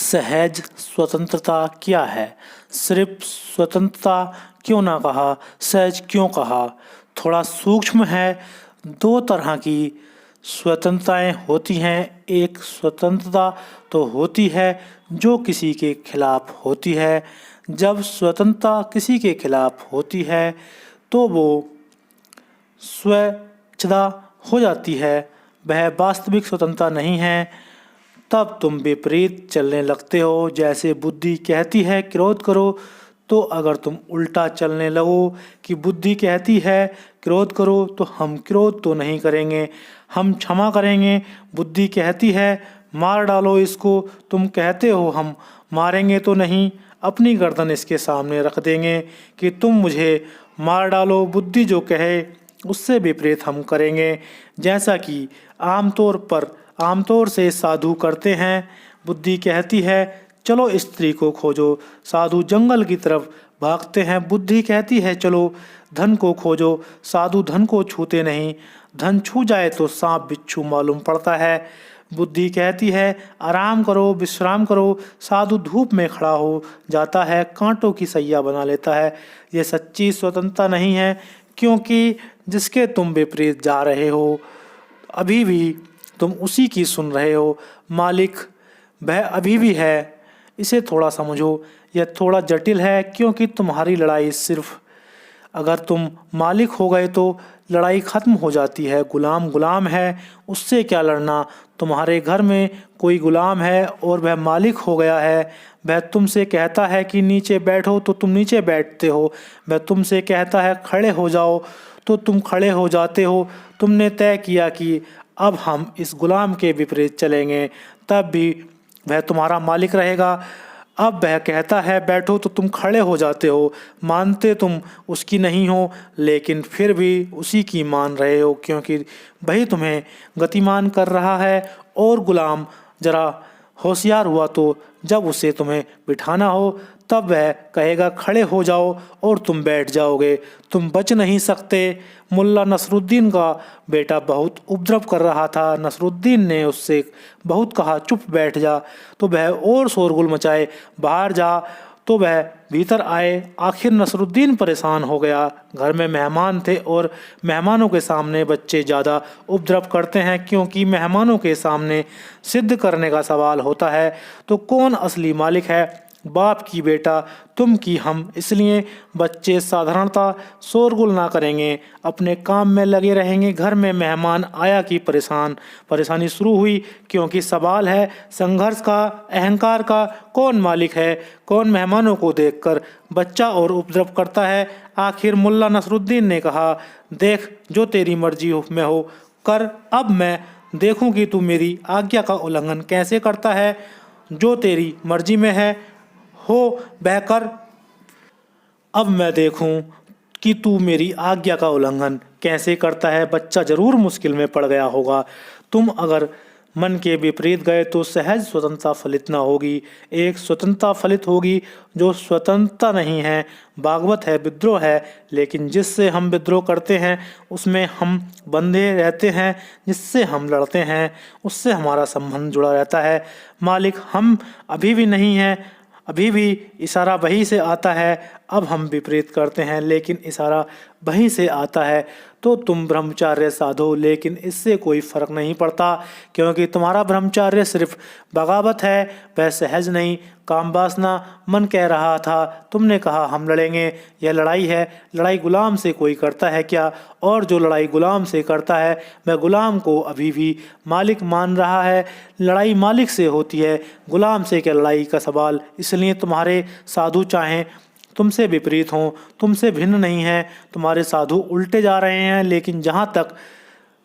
सहज स्वतंत्रता क्या है? सिर्फ स्वतंत्रता क्यों ना कहा, सहज क्यों कहा? थोड़ा सूक्ष्म है। दो तरह की स्वतंत्रताएं होती हैं। एक स्वतंत्रता तो होती है जो किसी के खिलाफ होती है। जब स्वतंत्रता किसी के खिलाफ होती है तो वो स्वेच्छा हो जाती है, वह वास्तविक स्वतंत्रता नहीं है। तब तुम विपरीत चलने लगते हो। जैसे बुद्धि कहती है क्रोध करो, तो अगर तुम उल्टा चलने लगो कि बुद्धि कहती है क्रोध करो, तो हम क्रोध तो नहीं करेंगे, हम क्षमा करेंगे। बुद्धि कहती है मार डालो इसको, तुम कहते हो हम मारेंगे तो नहीं, अपनी गर्दन इसके सामने रख देंगे कि तुम मुझे मार डालो। बुद्धि जो कहे उससे विपरीत हम करेंगे। जैसा कि आमतौर से साधु करते हैं। बुद्धि कहती है चलो स्त्री को खोजो, साधु जंगल की तरफ भागते हैं। बुद्धि कहती है चलो धन को खोजो, साधु धन को छूते नहीं, धन छू जाए तो सांप बिच्छू मालूम पड़ता है। बुद्धि कहती है आराम करो, विश्राम करो, साधु धूप में खड़ा हो जाता है, कांटों की सैया बना लेता है। ये सच्ची स्वतंत्रता नहीं है, क्योंकि जिसके तुम विपरीत जा रहे हो अभी भी तुम उसी की सुन रहे हो। मालिक वह अभी भी है, इसे थोड़ा समझो। यह थोड़ा जटिल है, क्योंकि तुम्हारी लड़ाई सिर्फ अगर तुम मालिक हो गए तो लड़ाई खत्म हो जाती है। गुलाम गुलाम है, उससे क्या लड़ना? तुम्हारे घर में कोई गुलाम है और वह मालिक हो गया है। वह तुमसे कहता है कि नीचे बैठो तो तुम नीचे बैठते हो, वह तुमसे कहता है खड़े हो जाओ तो तुम खड़े हो जाते हो। तुमने तय किया कि अब हम इस गुलाम के विपरीत चलेंगे, तब भी वह तुम्हारा मालिक रहेगा। अब वह कहता है बैठो तो तुम खड़े हो जाते हो। मानते तुम उसकी नहीं हो, लेकिन फिर भी उसी की मान रहे हो, क्योंकि वही तुम्हें गतिमान कर रहा है। और गुलाम जरा होशियार हुआ तो जब उसे तुम्हें बिठाना हो तब वह कहेगा खड़े हो जाओ और तुम बैठ जाओगे, तुम बच नहीं सकते। मुल्ला नसरुद्दीन का बेटा बहुत उपद्रव कर रहा था। नसरुद्दीन ने उससे बहुत कहा चुप बैठ जा, तो वह और शोरगुल मचाए बाहर जा, तो वह भीतर आए। आखिर नसरुद्दीन परेशान हो गया। घर में मेहमान थे और मेहमानों के सामने बच्चे ज़्यादा उपद्रव करते हैं, क्योंकि मेहमानों के सामने सिद्ध करने का सवाल होता है तो कौन असली मालिक है, बाप की बेटा तुम की हम। इसलिए बच्चे साधारणता शोरगुल ना करेंगे, अपने काम में लगे रहेंगे। घर में मेहमान आया कि परेशानी शुरू हुई, क्योंकि सवाल है संघर्ष का, अहंकार का। कौन मालिक है, कौन मेहमानों को देखकर बच्चा और उपद्रव करता है। आखिर मुल्ला नसरुद्दीन ने कहा देख जो तेरी मर्जी में हो कर, अब मैं देखूं कि तू मेरी आज्ञा का उल्लंघन कैसे करता है। जो तेरी मर्जी में है हो वह कर, अब मैं देखूं कि तू मेरी आज्ञा का उल्लंघन कैसे करता है। बच्चा जरूर मुश्किल में पड़ गया होगा। तुम अगर मन के विपरीत गए तो सहज स्वतंत्रता फलित न होगी। एक स्वतंत्रता फलित होगी जो स्वतंत्रता नहीं है, भागवत है, विद्रोह है। लेकिन जिससे हम विद्रोह करते हैं उसमें हम बंधे रहते हैं, जिससे हम लड़ते हैं उससे हमारा संबंध जुड़ा रहता है। मालिक हम अभी भी नहीं हैं, अभी भी इशारा वहीं से आता है। अब हम विपरीत करते हैं लेकिन इशारा वहीं से आता है। तो तुम ब्रह्मचार्य साधो, लेकिन इससे कोई फर्क नहीं पड़ता, क्योंकि तुम्हारा ब्रह्मचार्य सिर्फ बगावत है, वह सहज नहीं। काम वासना मन कह रहा था, तुमने कहा हम लड़ेंगे, यह लड़ाई है। लड़ाई गुलाम से कोई करता है क्या? और जो लड़ाई गुलाम से करता है वह गुलाम को अभी भी मालिक मान रहा है। लड़ाई मालिक से होती है, गुलाम से क्या लड़ाई का सवाल। इसलिए तुम्हारे साधु चाहें तुमसे विपरीत हों, तुमसे भिन्न नहीं हैं, तुम्हारे साधु उल्टे जा रहे हैं, लेकिन जहाँ तक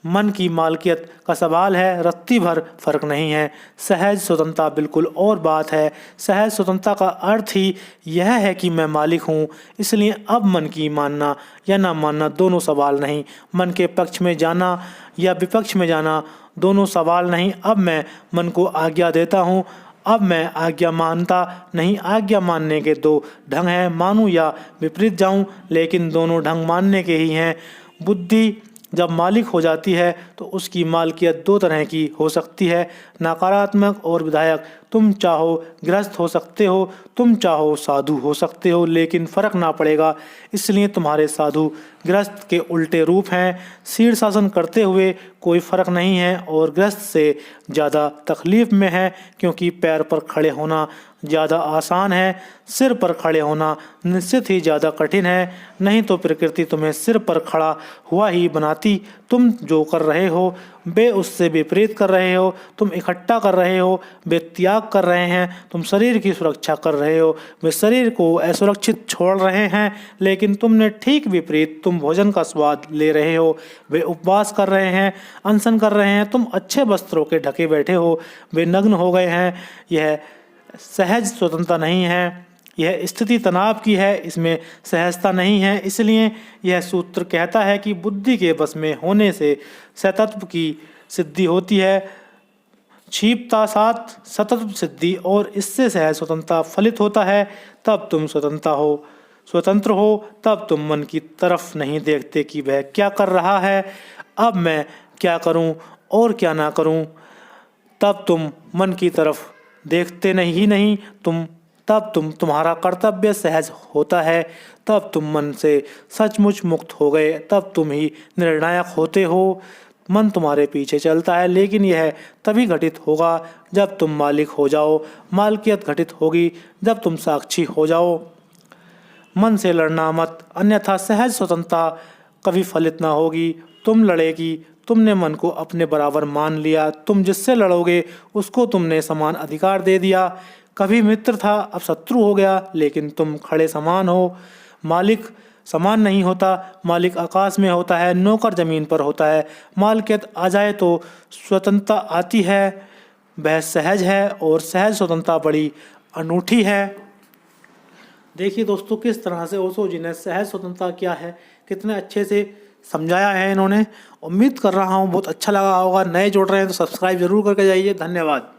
मन की मालकियत का सवाल है रत्ती भर फर्क नहीं है। सहज स्वतंत्रता बिल्कुल और बात है। सहज स्वतंत्रता का अर्थ ही यह है कि मैं मालिक हूँ। इसलिए अब मन की मानना या ना मानना दोनों सवाल नहीं, मन के पक्ष में जाना या विपक्ष में जाना दोनों सवाल नहीं। अब मैं मन को आज्ञा देता हूँ, अब मैं आज्ञा मानता नहीं। आज्ञा मानने के दो ढंग हैं, मानूं या विपरीत जाऊं, लेकिन दोनों ढंग मानने के ही हैं। बुद्धि जब मालिक हो जाती है तो उसकी मालकियत दो तरह की हो सकती है, नकारात्मक और विधायक। तुम चाहो गृहस्थ हो सकते हो, तुम चाहो साधु हो सकते हो, लेकिन फर्क ना पड़ेगा। इसलिए तुम्हारे साधु गृहस्थ के उल्टे रूप हैं। शीर्षासन करते हुए कोई फर्क नहीं है और गृहस्थ से ज़्यादा तकलीफ में है, क्योंकि पैर पर खड़े होना ज़्यादा आसान है, सिर पर खड़े होना निश्चित ही ज़्यादा कठिन है। नहीं तो प्रकृति तुम्हें सिर पर खड़ा हुआ ही बनाती। तुम जो कर रहे हो वे उससे विपरीत कर रहे हो। तुम इकट्ठा कर रहे हो, वे त्याग कर रहे हैं। तुम शरीर की सुरक्षा कर रहे हो, वे शरीर को असुरक्षित छोड़ रहे हैं। लेकिन तुमने ठीक विपरीत, तुम भोजन का स्वाद ले रहे हो, वे उपवास कर रहे हैं, अनशन कर रहे हैं। तुम अच्छे वस्त्रों के ढके बैठे हो, वे नग्न हो गए हैं। यह सहज स्वतंत्रता नहीं है, यह स्थिति तनाव की है, इसमें सहजता नहीं है। इसलिए यह सूत्र कहता है कि बुद्धि के वश में होने से सतत्व की सिद्धि होती है, क्षिप्ता साथ सतत्व सिद्धि, और इससे सहज स्वतंत्रता फलित होता है। तब तुम स्वतंत्र हो, तब तुम मन की तरफ नहीं देखते कि वह क्या कर रहा है, अब मैं क्या करूं और क्या ना करूं। तब तुम मन की तरफ देखते नहीं तब तुम्हारा कर्तव्य सहज होता है। तब तुम मन से सचमुच मुक्त हो गए, तब तुम ही निर्णायक होते हो। मन तुम्हारे पीछे चलता है, लेकिन यह तभी घटित होगा जब तुम मालिक हो जाओ। मालिकियत घटित होगी जब तुम साक्षी हो जाओ। मन से लड़ना मत, अन्यथा सहज स्वतंत्रता कभी फलित ना होगी। तुम लड़ेगी, तुमने मन को अपने बराबर मान लिया। तुम जिससे लड़ोगे उसको तुमने समान अधिकार दे दिया। कभी मित्र था, अब शत्रु हो गया, लेकिन तुम खड़े समान हो। मालिक समान नहीं होता, मालिक आकाश में होता है, नौकर जमीन पर होता है। मालिकियत आ जाए तो स्वतंत्रता आती है, वह सहज है, और सहज स्वतंत्रता बड़ी अनूठी है। देखिए दोस्तों, किस तरह से ओशो जी ने सहज स्वतंत्रता क्या है कितने अच्छे से समझाया है इन्होंने। उम्मीद कर रहा हूँ बहुत अच्छा लगा होगा। नए जुड़ रहे हैं तो सब्सक्राइब जरूर करके जाइए। धन्यवाद।